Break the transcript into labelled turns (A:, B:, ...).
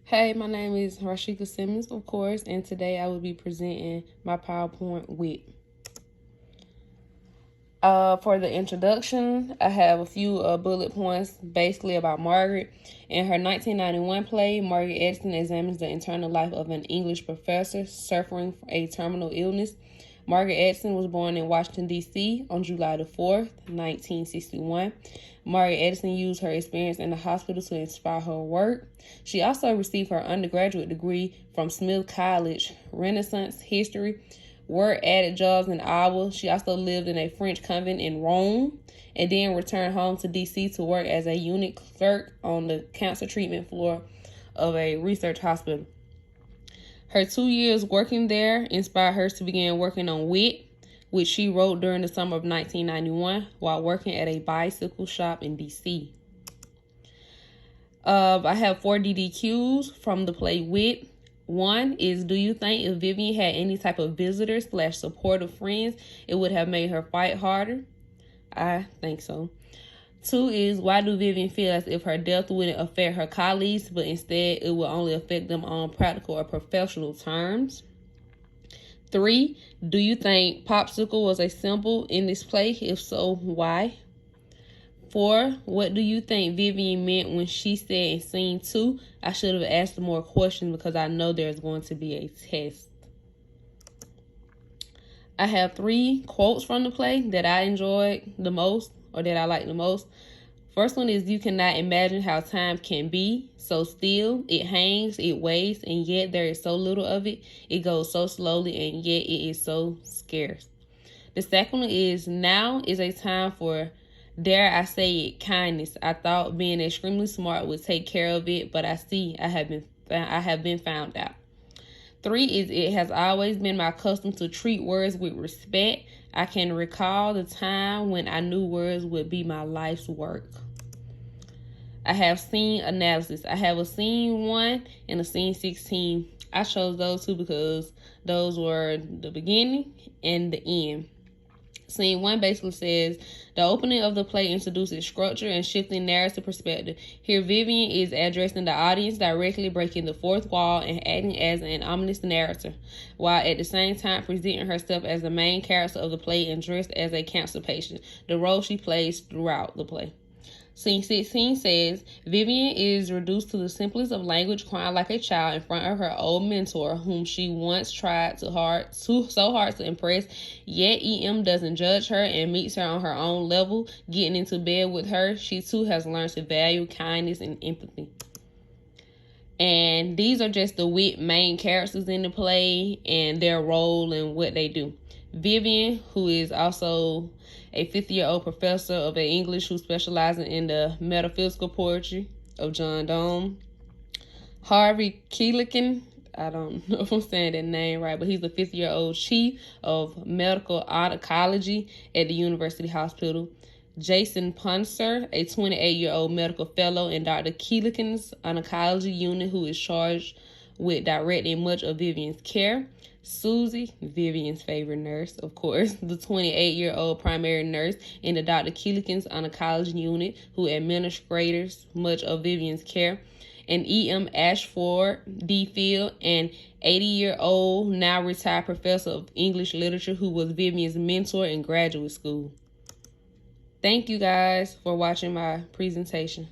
A: Hey, my name is Rashika Simmons, of course, and today I will be presenting my PowerPoint wit. For the introduction, I have a few bullet points basically about Margaret. In her 1991 play, Margaret Edison examines the internal life of an English professor suffering from a terminal illness. Margaret Edison was born in Washington, D.C. on July the 4th, 1961. Margaret Edison used her experience in the hospital to inspire her work. She also received her undergraduate degree from Smith College, Renaissance history, work added jobs in Iowa. She also lived in a French convent in Rome and then returned home to D.C. to work as a unit clerk on the cancer treatment floor of a research hospital. Her 2 years working there inspired her to begin working on wit, which she wrote during the summer of 1991 while working at a bicycle shop in D.C. I have 4 DDQs from the play Wit. 1 is, do you think if Vivian had any type of visitors/supportive friends, it would have made her fight harder? I think so. 2 is, why do Vivian feel as if her death wouldn't affect her colleagues, but instead it will only affect them on practical or professional terms? 3, do you think popsicle was a symbol in this play? If so, why? 4, what do you think Vivian meant when she said in scene 2, I should have asked more questions because I know there's going to be a test? I have 3 quotes from the play that I enjoyed the most or that I like the most. First one is, you cannot imagine how time can be so still. It hangs, it waits, and yet there is so little of it. It goes so slowly, and yet it is so scarce. The second one is, now is a time for, dare I say it, kindness. I thought being extremely smart would take care of it, but I see I have been found out. 3 is, it has always been my custom to treat words with respect. I can recall the time when I knew words would be my life's work. I have scene analysis. I have a scene 1 and a scene 16. I chose those 2 because those were the beginning and the end. Scene 1 basically says, the opening of the play introduces structure and shifting narrative perspective. Here, Vivian is addressing the audience directly, breaking the fourth wall and acting as an ominous narrator, while at the same time presenting herself as the main character of the play and dressed as a cancer patient, the role she plays throughout the play. Scene 16 says, Vivian is reduced to the simplest of language, crying like a child in front of her old mentor, whom she once tried so hard to impress. Yet EM doesn't judge her and meets her on her own level. Getting into bed with her, she too has learned to value kindness and empathy. And these are just the wit main characters in the play and their role and what they do. Vivian, who is also a 50-year-old professor of English who specializes in the metaphysical poetry of John Donne. Harvey Keelickin, I don't know if I'm saying that name right, but he's a 50-year-old chief of medical oncology at the University Hospital. Jason Punser, a 28-year-old medical fellow in Dr. Keelickin's oncology unit who is charged with directing much of Vivian's care. Susie, Vivian's favorite nurse, of course, the 28-year-old primary nurse in the Dr. Keelickin's oncology unit who administers much of Vivian's care. And E.M. Ashford D. Field, an 80-year-old, now retired professor of English literature who was Vivian's mentor in graduate school. Thank you guys for watching my presentation.